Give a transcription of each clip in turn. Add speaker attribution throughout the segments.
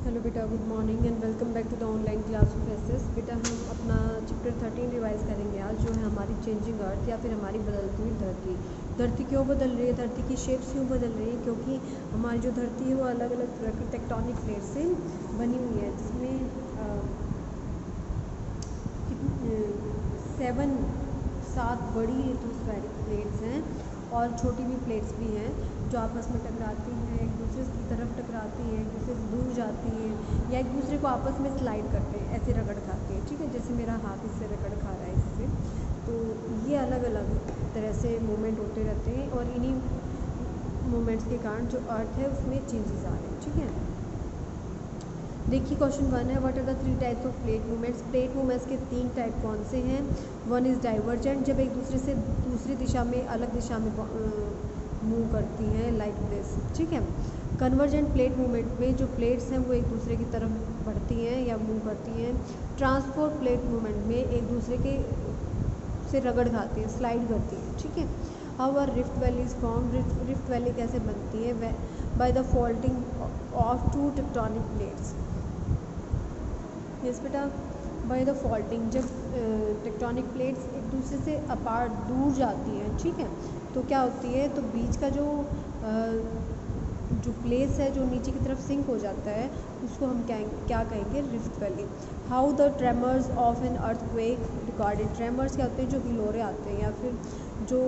Speaker 1: Hello बेटा, good morning and welcome back to the online class of SS. बेटा, हम अपना चैप्टर 13 रिवाइज करेंगे आज, जो है हमारी चेंजिंग अर्थ या फिर हमारी बदलती हुई धरती। धरती क्यों बदल रही है, धरती की शेप्स क्यों बदल रही है? क्योंकि हमारी जो धरती है वो अलग अलग तरह की टेक्टोनिक प्लेट से बनी हुई है, जिसमें 7 बड़ी लिथोस्फेरिक प्लेट्स हैं और छोटी भी प्लेट्स भी हैं जो आपस में टकराती हैं, एक दूसरे की तरफ टकराती हैं, एक दूसरे से दूर जाती हैं या एक दूसरे को आपस में स्लाइड करते हैं, ऐसे रगड़ खाते हैं। ठीक है, जैसे मेरा हाथ इससे रगड़ खा रहा है इससे। तो ये अलग अलग तरह से मूवमेंट होते रहते हैं और इन्हीं मूवमेंट्स के कारण जो अर्थ है उसमें चेंजेस आ रहे हैं। ठीक है, देखिए क्वेश्चन 1 है, what are the 3 types of plate movements. Plate movements के 3 टाइप कौन से हैं? 1 इज़ डाइवर्जेंट, जब एक दूसरे से दूसरी दिशा में अलग दिशा में मूव करती हैं, लाइक दिस। ठीक है, कन्वर्जेंट प्लेट मूवमेंट में जो प्लेट्स हैं वो एक दूसरे की तरफ बढ़ती हैं या मूव करती हैं। ट्रांसपोर्ट प्लेट मूवमेंट में एक दूसरे के से रगड़ खाती हैं, स्लाइड करती हैं। ठीक है, how are rift valley is form. Rift valley कैसे बनती है? By the faulting of 2 tectonic plates. Yes बेटा, बाय द फॉल्टिंग, जब टेक्टोनिक प्लेट्स एक दूसरे से अपार्ट दूर जाती हैं, ठीक है, तो क्या होती है, तो बीच का जो प्लेस है जो नीचे की तरफ सिंक हो जाता है, उसको हम क्या कहेंगे? Rift valley. How the tremors of an earthquake recorded. Tremors क्या होते हैं? जो हिलोरे आते हैं या फिर जो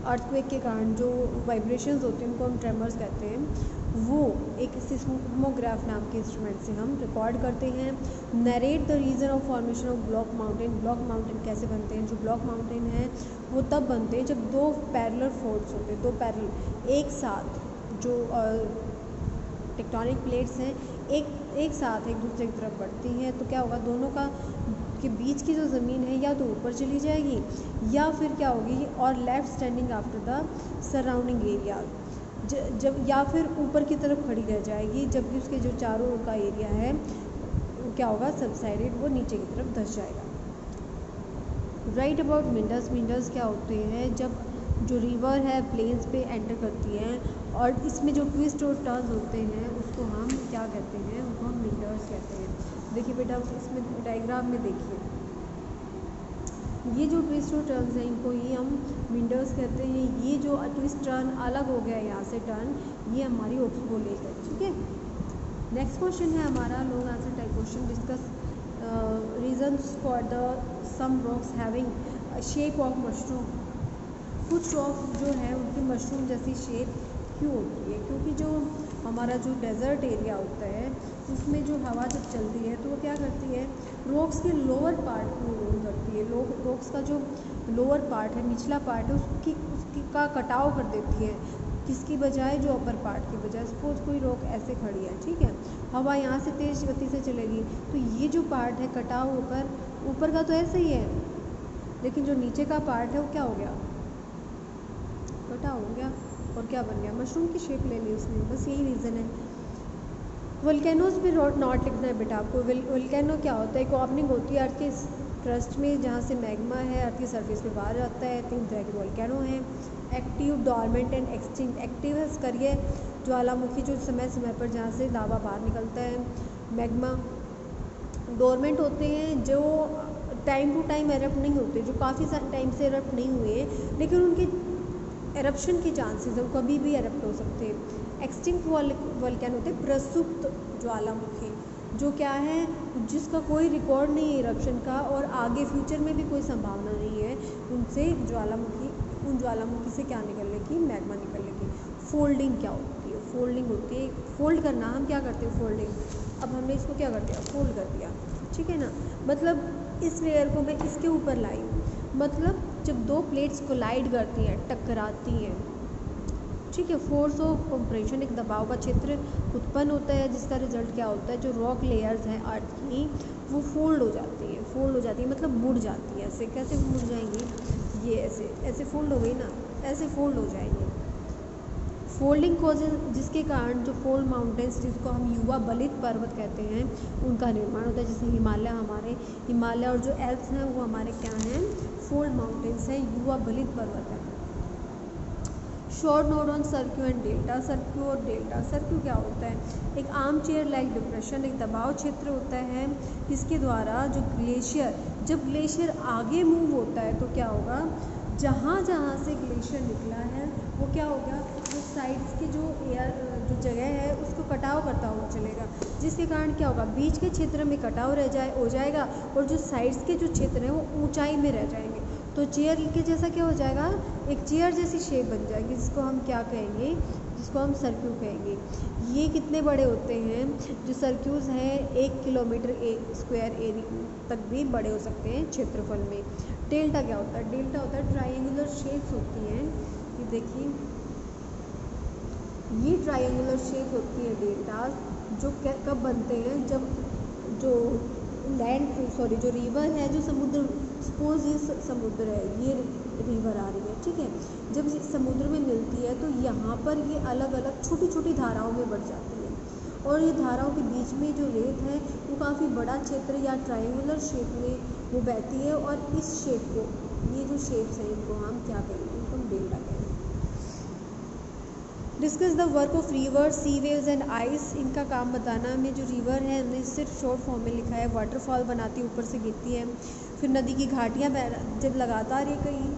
Speaker 1: अर्थक्वेक के कारण जो वाइब्रेशंस होते हैं उनको हम ट्रेमर्स कहते हैं। वो एक सिस्मोग्राफ नाम के इंस्ट्रूमेंट से हम रिकॉर्ड करते हैं। Narrate the reason of formation of block mountain. Block mountain कैसे बनते हैं? जो ब्लॉक माउंटेन है वो तब बनते हैं जब 2 पैरेलल फोल्ड्स होते हैं, 2 पैरेलल एक साथ जो टेक्टोनिक प्लेट्स हैं एक साथ एक दूसरे की तरफ बढ़ती हैं, तो क्या होगा, दोनों के बीच की जो ज़मीन है या तो ऊपर चली जाएगी या फिर क्या होगी, और left standing after the surrounding area, जब या फिर ऊपर की तरफ खड़ी रह जाएगी, जबकि उसके जो चारों ओर का एरिया है वो क्या होगा, सबसाइडेड, वो नीचे की तरफ धंस जाएगा। Right about मिंडर्स। मिंडर्स क्या होते हैं? जब जो रिवर है प्लेन्स पे एंटर करती हैं और इसमें जो ट्विस्ट और टर्न्स होते हैं उसको हम क्या कहते हैं? उनको हम मिंडर्स कहते हैं। देखिए बेटा, इसमें डायग्राम में देखिए, ये जो ट्विस्ट और टर्न्स हैं इनको ही हम मिंडर्स कहते हैं। ये जो ट्विस्ट टर्न अलग हो गया यहाँ से टर्न, ये हमारी ओक्सबो लेक है। ठीक है, नेक्स्ट क्वेश्चन है हमारा long answer type question. Discuss reasons for the some rocks having shape of mushroom. कुछ रॉक जो है उनकी मशरूम जैसी शेप क्यों होती है? क्योंकि जो हमारा जो डेजर्ट एरिया होता है उसमें जो हवा जब चलती है तो वो क्या करती है, रॉक्स के लोअर पार्ट को रोल करती है। रॉक्स का जो लोअर पार्ट है, निचला पार्ट है, उसकी का कटाव कर देती है। किसकी बजाय? जो अपर पार्ट की बजाय। सपोज कोई रॉक ऐसे खड़ी है, ठीक है, हवा यहाँ से तेज़ गति से चलेगी तो ये जो पार्ट है कटाव होकर, ऊपर का तो ऐसे ही है लेकिन जो नीचे का पार्ट है वो क्या हो गया, कटा हो गया और क्या बन गया, मशरूम की शेप ले ली उसने। बस यही रीज़न है। वोल्केनोज भी नॉट लिखना है बेटा आपको। वोल्केनो क्या होता है? एक ओपनिंग होती है अर्थ के क्रस्ट में जहाँ से मैग्मा है अर्थ की सरफेस पे बाहर जाता है। 3 तरह के वोल्केनो हैं, active, dormant and extinct. Active है करिए ज्वालामुखी जो समय समय पर जहाँ से लावा बाहर निकलता है, मैग्मा। डोरमेंट होते हैं जो टाइम टू टाइम एरप्ट नहीं होते, जो काफ़ी टाइम से एरप्ट नहीं हुए हैं लेकिन उनके एरप्शन के चांसेस है, वो कभी भी एरप्ट हो सकते हैं। एक्सटिंक्ट वोल्केनो होते हैं प्रसुप्त ज्वालामुखी, जो क्या है, जिसका कोई रिकॉर्ड नहीं है इरप्शन का और आगे फ्यूचर में भी कोई संभावना नहीं है उन ज्वालामुखी से क्या निकलने की, मैग्मा निकलने की। फोल्डिंग क्या होती है? फोल्डिंग होती है, फोल्ड करना। हम क्या करते हैं? फोल्डिंग। अब हमने इसको क्या कर दिया, फोल्ड कर दिया, ठीक है ना। मतलब इस लेयर को मैं इसके ऊपर लाई, मतलब जब 2 प्लेट्स कोलाइड करती हैं, टकराती हैं, ठीक है, फोर्स ऑफ कंप्रेशन, एक दबाव का क्षेत्र उत्पन्न होता है जिसका रिजल्ट क्या होता है, जो रॉक लेयर्स हैं अर्थ की वो फोल्ड हो जाती हैं। फोल्ड हो जाती है मतलब मुड़ जाती है। ऐसे कैसे मुड़ जाएंगी? ये ऐसे फोल्ड हो गई ना, ऐसे फोल्ड हो जाएंगे। फोल्डिंग कॉजेज, जिसके कारण जो फोल्ड माउंटेन्स, जिसको हम युवा बलित पर्वत कहते हैं, उनका निर्माण होता है। जैसे हिमालय और जो एल्प्स हैं वो हमारे क्या हैं, फोल्ड माउंटेन्स हैं, युवा बलित पर्वत है। Short note on सर्क्यू and delta. सर्क्यू और डेल्टा। सर्क्यू क्या होता है? एक आर्म चेयर लाइक डिप्रेशन, एक दबाव क्षेत्र होता है इसके द्वारा जो ग्लेशियर, जब ग्लेशियर आगे मूव होता है तो क्या होगा, जहाँ जहाँ से ग्लेशियर निकला है वो क्या होगा, जो साइड्स की जो जो जगह है उसको कटाव करता हुआ चलेगा, जिसके कारण क्या होगा, बीच के क्षेत्र में कटाव हो जाएगा और जो साइड्स के जो क्षेत्र हैं वो ऊंचाई में रह जाएंगे। तो चेयर के जैसा क्या हो जाएगा, एक चेयर जैसी शेप बन जाएगी, जिसको हम क्या कहेंगे, जिसको हम सर्क्यू कहेंगे। ये कितने बड़े होते हैं, जो सर्क्यूज हैं 1 किलोमीटर स्क्वायर एरिया तक भी बड़े हो सकते हैं क्षेत्रफल में। डेल्टा क्या होता है? डेल्टा होता है ट्राइंगुलर शेप्स होती हैं, ये देखिए ये ट्राइंगुलर शेप होती है डेल्टास, जो कब बनते हैं, जब जो जो रिवर है, जो समुद्र, सपोज ये समुद्र है, ये रिवर आ रही है, ठीक है, जब समुद्र में मिलती है तो यहाँ पर ये अलग अलग छोटी छोटी धाराओं में बढ़ जाती है और ये धाराओं के बीच में जो रेत है वो काफ़ी बड़ा क्षेत्र या ट्राइंगुलर शेप में वो बहती है और इस शेप को, ये जो शेप्स हैं इनको हम क्या कहेंगे, इनको हम डेल्टा कहेंगे। Discuss the work of river, sea waves and ice. इनका काम बताना। में जो रिवर है हमने सिर्फ शॉर्ट फॉर्म में लिखा है, वाटरफॉल बनाती है, ऊपर से गिरती है। फिर नदी की घाटियाँ जब लगातार ये कहीं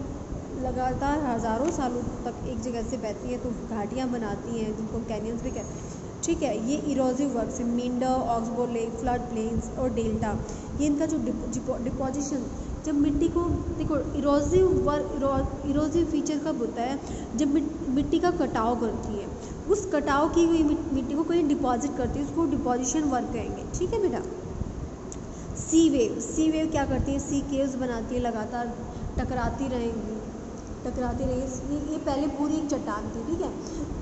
Speaker 1: लगातार हज़ारों सालों तक एक जगह से बहती है तो घाटियाँ बनाती हैं, जिनको कैनियंस भी कहते हैं, ठीक है। ये इरोजिव वर्क्स है, मींडर, ऑक्सबोर्ड लेक, फ्लड प्लेन्स और डेल्टा। ये इनका जो डिपोजिशन, जब मिट्टी को देखो, इरोजिव फीचर कब होता है, जब मिट्टी का कटाव करती है, उस कटाव की हुई मिट्टी को कोई डिपॉजिट करती है, उसको डिपोजिशन वर्क कहेंगे, ठीक है बेटा। सी वेव क्या करती है, सी केव्स बनाती है, लगातार टकराती रहेंगी। ये पहले पूरी एक चट्टान थी, ठीक है,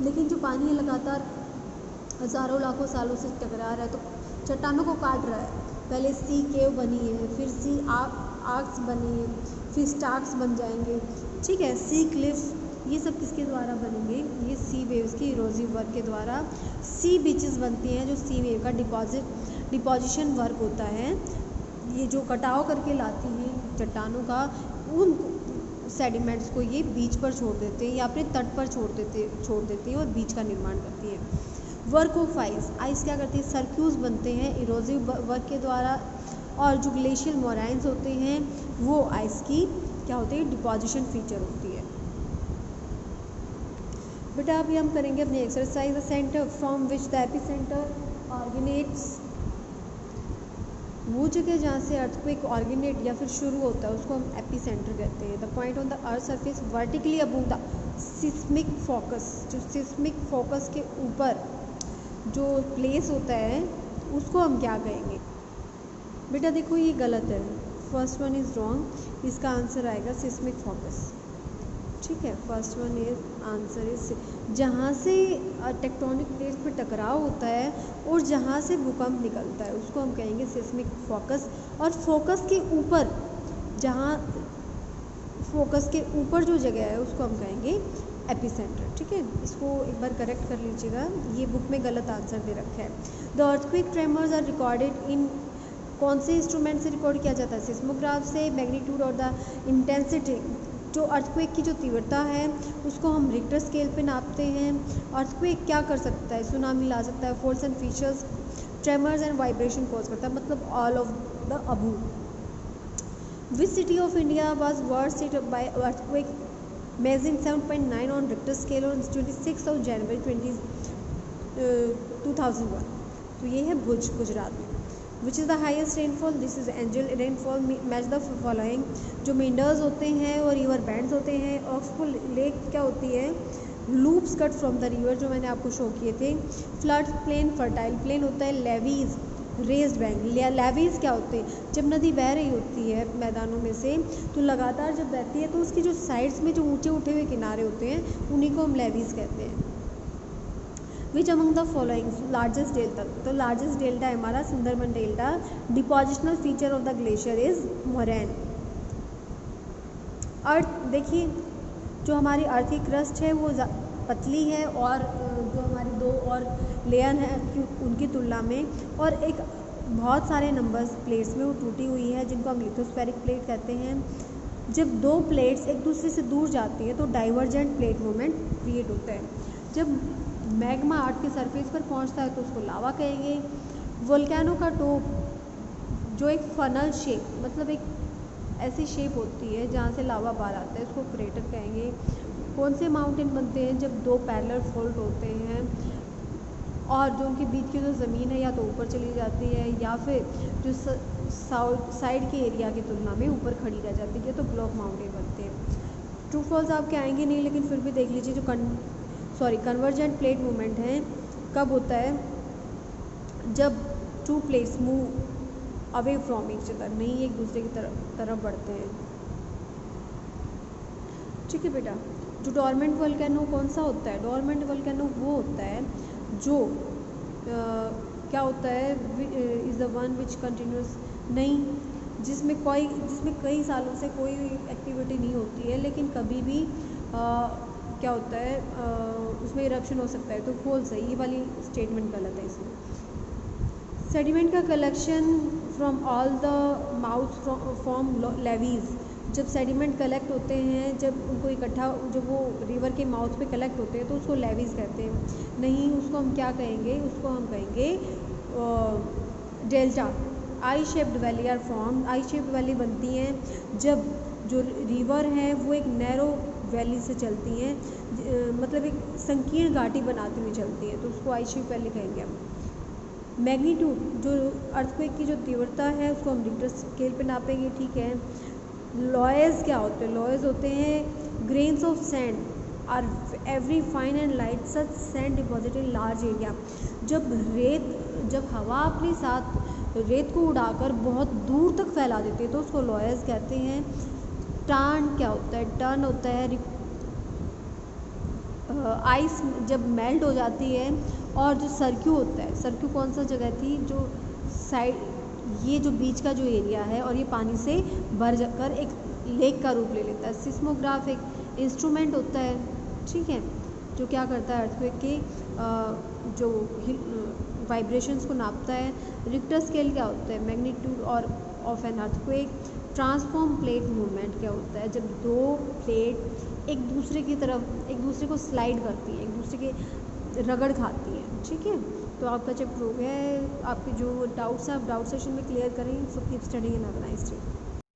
Speaker 1: लेकिन जो पानी है लगातार हज़ारों लाखों सालों से टकरा रहा है तो चट्टानों को काट रहा है। पहले सी केव बनी है, फिर सी आर्क्स बनी है, फिर स्टार्क्स बन जाएंगे, ठीक है। सी क्लिफ्स, ये सब किसके द्वारा बनेंगे, ये सी वेव्स की इरोजिव वर्क के द्वारा। सी बीचेस बनती हैं, जो सी वेव का डिपोजिशन वर्क होता है, ये जो कटाव करके लाती हैं चट्टानों का, उन सेडिमेंट्स को ये बीच पर छोड़ देते हैं या अपने तट पर छोड़ देती हैं और बीच का निर्माण करती है। वर्क ऑफ आइस क्या करती है, सर्क्यूज बनते हैं इरोजिव वर्क के द्वारा, और जो ग्लेशियल मोराइंस होते हैं वो आइस की क्या होती है, डिपोजिशन फीचर होती है। बेटा अभी हम करेंगे अपनी exercise. The centre from which the epicentre originates, वो जगह जहाँ से अर्थक्वेक ऑर्गेनेट या फिर शुरू होता है उसको हम एपिसेंटर कहते हैं। The point on the earth surface vertically above the seismic focus, जो सिस्मिक फोकस के ऊपर जो प्लेस होता है उसको हम क्या कहेंगे। बेटा देखो ये गलत है, फर्स्ट वन इज़ रॉन्ग, इसका आंसर आएगा सिस्मिक फोकस, ठीक है। First one is answer is जहाँ से टेक्टोनिक प्लेट्स पे टकराव होता है और जहाँ से भूकंप निकलता है उसको हम कहेंगे सिस्मिक फोकस। और फोकस के ऊपर, जहाँ फोकस के ऊपर जो जगह है उसको हम कहेंगे एपिसेंटर, ठीक है। इसको एक बार करेक्ट कर लीजिएगा, ये बुक में गलत आंसर दे रखा है। The earthquake tremors are recorded in, कौन से इंस्ट्रूमेंट से रिकॉर्ड किया जाता है, सिस्मोग्राफ से। मैग्नीट्यूड और द इंटेंसिटी, जो अर्थक्वेक की जो तीव्रता है उसको हम रिक्टर स्केल पे नापते हैं। अर्थक्वेक क्या कर सकता है, सुनामी ला सकता है, force and features, tremors and vibration cause करता है, मतलब all of the Abu. Which city of India was worst hit by earthquake measuring 7.9 on Richter scale on 26 of January 2001। तो ये है भुज, गुजरात में। Which is the highest rainfall, this is angel rainfall. Match the following, जो मींडर्स होते हैं और river bands होते हैं। ऑक्सफोर्ड लेक क्या होती है, loops cut from the river, जो मैंने आपको शो किए थे। फ्लड प्लेन, फर्टाइल प्लेन होता है। Levies, raised bank. लेवीज क्या होते हैं, जब नदी बह रही होती है मैदानों में से तो लगातार जब बहती है तो उसकी जो साइड्स में जो ऊंचे उठे हुए किनारे होते हैं उन्हीं को हम लेवीज कहते हैं। Which among the following largest delta, तो लार्जेस्ट डेल्टा है हमारा Sundarban delta. Depositional feature of the glacier is moraine. अर्थ देखिए, जो हमारी अर्थ की क्रस्ट है वो पतली है और जो हमारी दो और लेयर है उनकी तुलना में, और एक बहुत सारे नंबर्स प्लेट्स में वो टूटी हुई है जिनको हम लिथोस्फेरिक प्लेट कहते हैं। जब दो प्लेट्स एक दूसरे से दूर जाती हैं तो डाइवर्जेंट प्लेट मूवमेंट क्रिएट होता है। जब मैग्मा आर्ट के सरफेस पर पहुंचता है तो उसको लावा कहेंगे। वोल्केनो का टॉप जो एक फनल शेप, मतलब एक ऐसी शेप होती है जहाँ से लावा बाहर आता है, उसको क्रेटर कहेंगे। कौन से माउंटेन बनते हैं? जब दो पैरेलल फॉल्ट होते हैं और जो उनके बीच की जो ज़मीन है या तो ऊपर चली जाती है या फिर जो साइड के एरिया की तुलना में ऊपर खड़ी रह जाती है, तो ब्लॉक माउंटेन बनते हैं। ट्रू फॉल्स आपके आएंगे नहीं, लेकिन फिर भी देख लीजिए। जो कन्वर्जेंट प्लेट मूवमेंट है कब होता है? जब to plates move away from each other, नहीं एक दूसरे की तरफ बढ़ते हैं। ठीक है बेटा। जो डोरमेंट वोल्केनो कौन सा होता है? डोरमेंट वोल्केनो वो होता है जो क्या होता है? Is the one which continuous, नहीं, जिसमें कई सालों से कोई एक्टिविटी नहीं होती है, लेकिन कभी भी क्या होता है उसमें इरप्शन हो सकता है, तो फॉल्स है। ये वाली स्टेटमेंट गलत है इसमें। सेडिमेंट का collection from all the mouth form levies. जब सेडिमेंट कलेक्ट होते हैं, जब उनको इकट्ठा, जब वो रिवर के माउथ पे कलेक्ट होते हैं तो उसको लेवीज कहते हैं। नहीं, उसको हम क्या कहेंगे? उसको हम कहेंगे delta. I shaped valley are form. I shaped valley बनती हैं जब जो रिवर है वो एक नैरो वैली से चलती हैं, मतलब एक संकीर्ण घाटी बनाती हुई चलती है, तो उसको आई शेप्ड वैली कहेंगे हम। मैग्नीट्यूड, जो अर्थक्वेक की जो तीव्रता है उसको हम रिक्टर स्केल पे नापेंगे। ठीक है। लॉयज़ क्या होते हैं? लॉयज़ होते हैं grains of sand are every fine and light such sand deposit in large area. जब हवा अपने साथ रेत को उड़ाकर बहुत दूर तक फैला देती है तो उसको लॉयज़ कहते हैं। टर्न क्या होता है? टर्न होता है आइस जब मेल्ट हो जाती है। और जो सर्क्यू होता है, सर्क्यू कौन सा जगह थी? जो साइड, ये जो बीच का जो एरिया है और ये पानी से भर जाकर एक लेक का रूप ले लेता है। सिस्मोग्राफ एक इंस्ट्रूमेंट होता है, ठीक है, जो क्या करता है? अर्थक्वेक के जो वाइब्रेशंस को नापता है। रिक्टर स्केल क्या होता है? मैग्नीट्यूड और of an earthquake. Transform plate movement क्या होता है? जब दो प्लेट एक दूसरे को स्लाइड करती हैं, एक दूसरे के रगड़ खाती हैं। ठीक है। तो आपका चैप्टर हो गया है। आपके जो डाउट्स हैं आप डाउट सेशन में क्लियर करें। So keep studying and have a nice day.